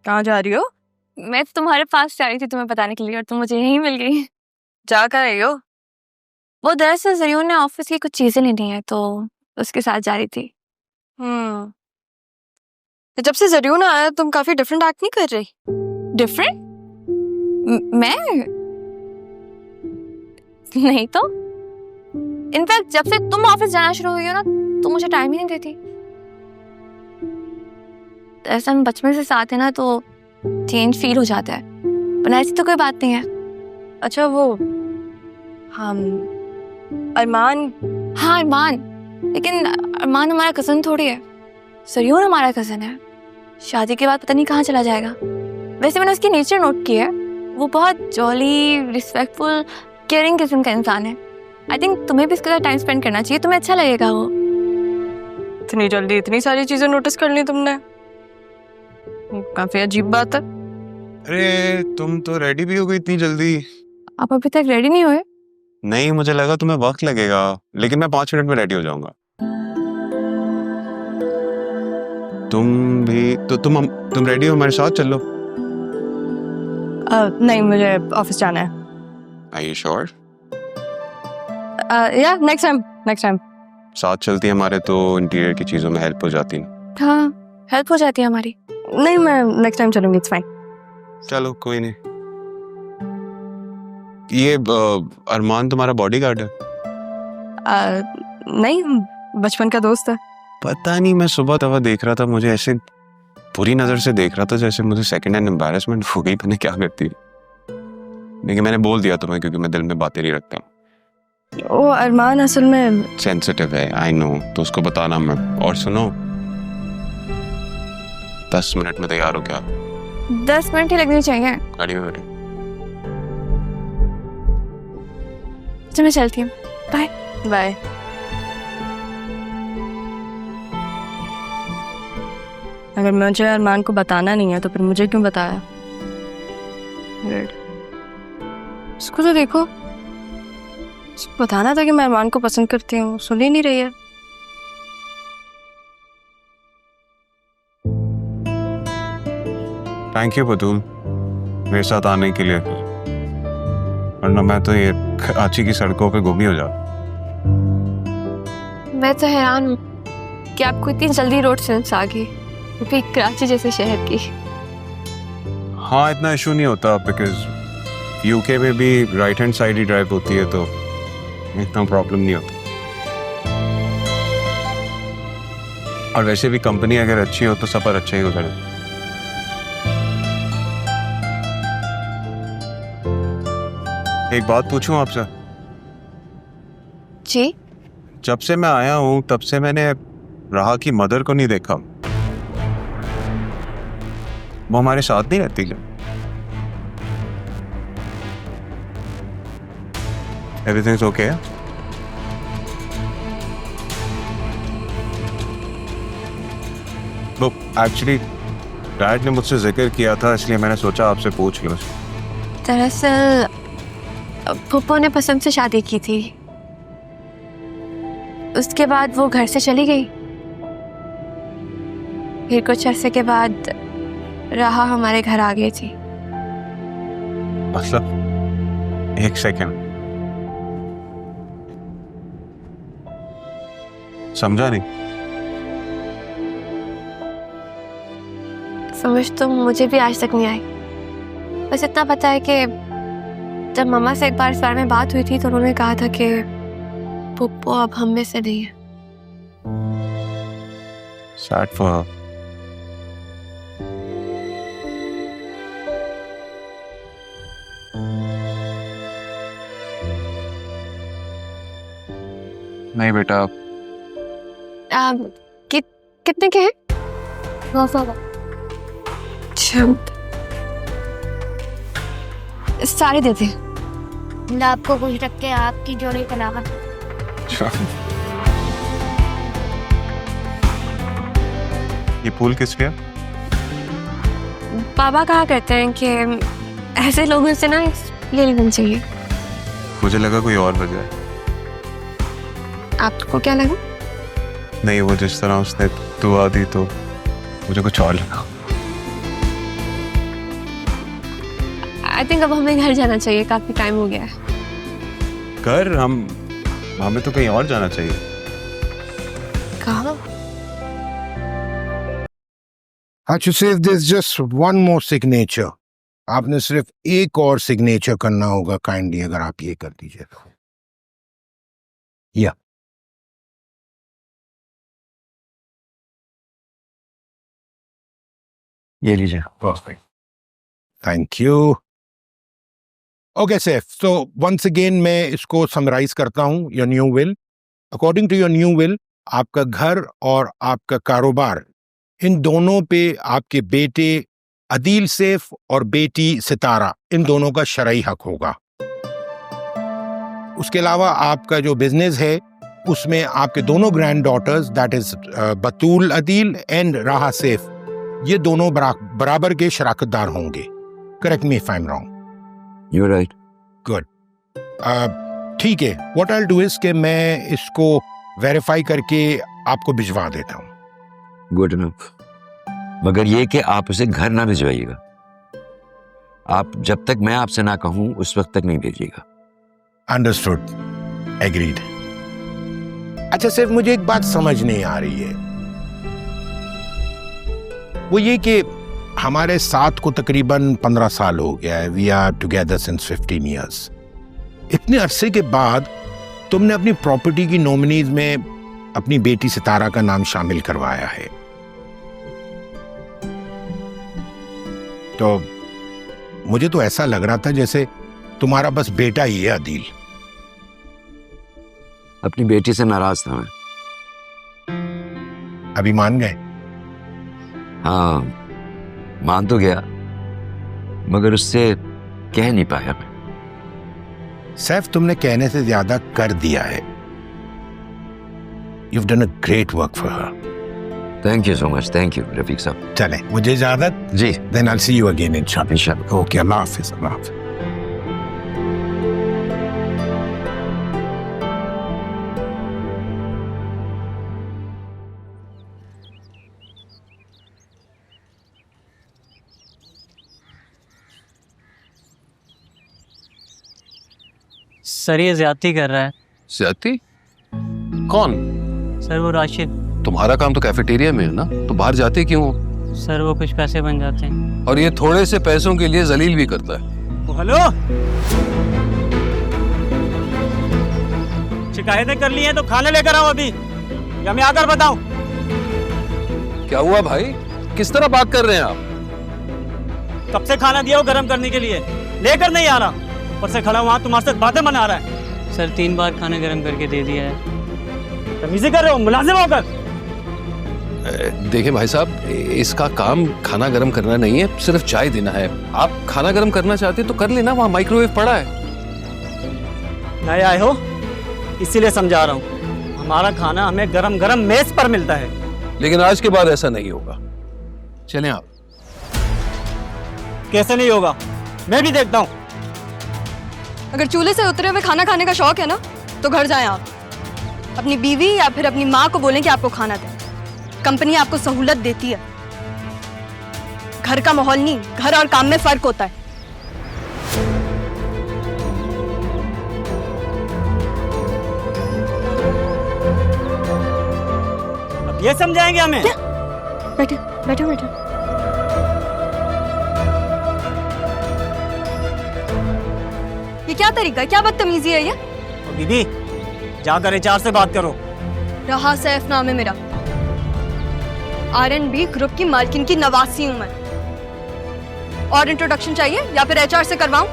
कहाँ जा रही हो? मैं तो तुम्हारे पास जा रही थी तुम्हें बताने के लिए और तुम मुझे यहीं मिल गई। जा कर रही हो? वो दरअसल जरियून ने ऑफिस की कुछ चीजें लेनी है तो उसके साथ जा रही थी। जब से जरियून आया तुम काफी डिफरेंट एक्ट नहीं कर रही। डिफरेंट? मैं नहीं तो। इनफैक्ट जब से तुम ऑफिस जाना शुरू हुई हो ना तो मुझे टाइम ही नहीं देती। ऐसा हम बचपन से साथ है ना तो चेंज फील हो जाता है, पर ऐसी तो कोई बात नहीं है। अच्छा वो हम अरमान। हाँ अरमान, लेकिन अरमान हमारा कजन थोड़ी है। जरियून हमारा कजन है। शादी के बाद पता नहीं कहाँ चला जाएगा। वैसे मैंने उसकी नेचर नोट की है, वो बहुत जॉली, रिस्पेक्टफुल, केयरिंग किस्म का इंसान है। आई थिंक तुम्हें भी इसके साथ टाइम स्पेंड करना चाहिए, तुम्हें अच्छा लगेगा। वो इतनी जल्दी इतनी सारी चीजें नोटिस कर ली तुमने, काफी अजीब बात है। अरे तुम तो रेडी भी हो गई इतनी जल्दी? आप अभी तक रेडी नहीं हुए? नहीं, मुझे लगा तुम्हें वक्त लगेगा, लेकिन मैं 5 मिनट में रेडी हो जाऊंगा। तुम भी तो तुम रेडी हो, हमारे साथ चलो। नहीं, मुझे ऑफिस जाना है। Are you sure? या नेक्स्ट टाइम साथ चलती हमारे तो इंटीरियर की चीजों में हेल्प हो जाती। हाँ हेल्प हो जाती है हमारी। नहीं, मैं नेक्स्ट टाइम चलूंगी, इट्स फाइन। चलो कोई नहीं। ये अरमान तुम्हारा बॉडीगार्ड है? नहीं, बचपन का दोस्त है। पता नहीं, मैं सुबह तवा देख रहा था, मुझे ऐसे बुरी नजर से देख रहा था जैसे मुझे सेकंड हैंड एम्बैरेसमेंट हो गई। मैंने क्या करती, लेकिन मैंने बोल दिया तुम्हें क्योंकि मैं दिल में बातें नहीं रखता। वो अरमान असल में सेंसिटिव है, आई नो, तो उसको बताना मैं। और सुनो, 10 मिनट में तैयार हो क्या? 10 मिनट ही लगने चाहिए। खड़ी हो रही। तो मैं चलती हूँ, बाय बाय। अगर मुझे अरमान को बताना नहीं है तो फिर मुझे क्यों बताया? Weird. इसको तो देखो, इसको बताना था कि मैं अरमान को पसंद करती हूँ, सुन ही नहीं रही है। थैंक यू बतूल मेरे साथ आने के लिए, वरना मैं तो ये कराची की सड़कों पे गुम ही हो जाता। मैं तो हैरान हूँ कि आपको इतनी जल्दी रोड सेंस आ गई, वो भी कराची जैसे शहर की। हाँ, इतना इशू नहीं होता बिकॉज यूके में भी राइट हैंड साइड ही ड्राइव होती है तो इतना प्रॉब्लम नहीं होता। और वैसे भी कंपनी अगर अच्छी हो तो सफर अच्छा ही गुजरे। एक बात पूछूं आपसे? जी? जब से मैं आया हूं तब से मैंने राहा की मदर को नहीं देखा। वो हमारे साथ नहीं रहती क्या? Everything's okay? वो एक्चुअली डैड ने मुझसे जिक्र किया था, इसलिए मैंने सोचा आपसे पूछ लूं। दरअसल पप्पू ने पसंद से शादी की थी, उसके बाद वो घर से चली गई। फिर कुछ अरसे के बाद राहा हमारे घर आ गई थी। मतलब एक सेकंड, समझा नहीं। समझ तो मुझे भी आज तक नहीं आई। बस इतना पता है कि जब मम्मा से एक बार इस बारे में बात हुई थी तो उन्होंने कहा था कि पप्पू अब हम में से नहीं है। Sad for her. नहीं बेटा। कितने के हैं? 900। सारे देते हैं। आपको कुछ रख के आपकी जोड़ी बनावा। ये फूल किस लिए? पापा कहा करते हैं कि ऐसे लोगों से ना ले लेना चाहिए। मुझे लगा कोई और वजह है। आपको क्या लगा? नहीं, वो जिस तरह उसने दुआ दी तो मुझे कुछ और लगा। आई थिंक अब हमें घर जाना चाहिए, काफी टाइम हो गया है। कर हमें तो कहीं और जाना चाहिए। कहाँ? अच्छा सिर्फ this just one more signature, आपने सिर्फ एक और सिग्नेचर करना होगा काइंडली, अगर आप ये कर दीजिए तो। या ये लीजिए। Perfect, thank you. Okay Saif, so once again मैं इसको समराइज करता हूं। Your new will, according to your new will, आपका घर और आपका कारोबार, इन दोनों पे आपके बेटे अदील सैफ और बेटी सितारा, इन दोनों का शरई हक होगा। उसके अलावा आपका जो बिजनेस है उसमें आपके दोनों granddaughters, that is Batool Adeel and Raha Saif, ये दोनों बराबर के शराकतदार होंगे। Correct me if I am wrong. You're right. Good, ठीक है। What I will do is कि मैं इसको वेरीफाई करके आपको भिजवा देता हूँ। Good enough. मगर ये कि आप उसे घर ना भिजवाइएगा। आप जब तक मैं आपसे ना कहूं उस वक्त तक नहीं भेजिएगा। Understood, agreed. अच्छा सिर्फ मुझे एक बात समझ नहीं आ रही है, वो ये कि हमारे साथ को तकरीबन 15 साल हो गया है। We are together since 15 years. इतने अरसे के बाद तुमने अपनी प्रॉपर्टी की नॉमिनीज में अपनी बेटी सितारा का नाम शामिल करवाया है, तो मुझे तो ऐसा लग रहा था जैसे तुम्हारा बस बेटा ही है अदील। अपनी बेटी से नाराज था मैं। अभी मान गए? हाँ, मान तो गया, मगर उससे कह नहीं पाया मैं। सैफ, तुमने कहने से ज्यादा कर दिया है। You've done a great work for her. Thank you so much. Thank you Rafiq साहब। चलें, मुझे इजाजत। जी, Then I'll see you again इंशाल्लाह। इंशाल्लाह। ओके, अल्लाह हाफिज। अल्लाह हाफिज। सर ये ज्यादती कर रहा है। ज्यादती? कौन? सर वो राशिद। तुम्हारा काम तो कैफेटेरिया में है ना, तो बाहर जाते क्यों हो? सर वो कुछ पैसे बन जाते हैं। और ये थोड़े से पैसों के लिए जलील भी करता है। हेलो, शिकायतें कर ली हैं तो खाने लेकर आओ अभी, या मैं आकर बताऊं? क्या हुआ भाई, किस तरह बात कर रहे हैं आप? कब से खाना दिया हो गर्म करने के लिए, लेकर नहीं आ रहा। ऊपर से खड़ा वहां तुम्हारे साथ बातें बना रहा है। सर 3 बार खाना गर्म करके दे दिया है। तमीज़ी कर रहे हो मुलाजिम होकर? देखिए भाई साहब, इसका काम खाना गर्म करना नहीं है, सिर्फ चाय देना है। आप खाना गर्म करना चाहते तो कर लेना, वहाँ माइक्रोवेव पड़ा है। नए आए हो इसीलिए समझा रहा हूँ, हमारा खाना हमें गरम गरम मेज पर मिलता है। लेकिन आज के बाद ऐसा नहीं होगा। चलें आप। कैसे नहीं होगा, मैं भी देखता हूँ। अगर चूल्हे से उतरे हुए खाना खाने का शौक है ना, तो घर जाएं आप। अपनी बीवी या फिर अपनी माँ को बोलें कि आपको खाना दें। कंपनी आपको सहूलत देती है। घर का माहौल नहीं, घर और काम में फर्क होता है। अब ये समझाएंगे हमें? बैठे बैठो बैठो। ये क्या तरीका है, क्या बदतमीजी है ये? बीबी जाकर एचआर से बात करो। रहा सैफ नाम है मेरा, R&B ग्रुप की मालकिन की नवासी हूं मैं। और इंट्रोडक्शन चाहिए या फिर HR से करवाऊं?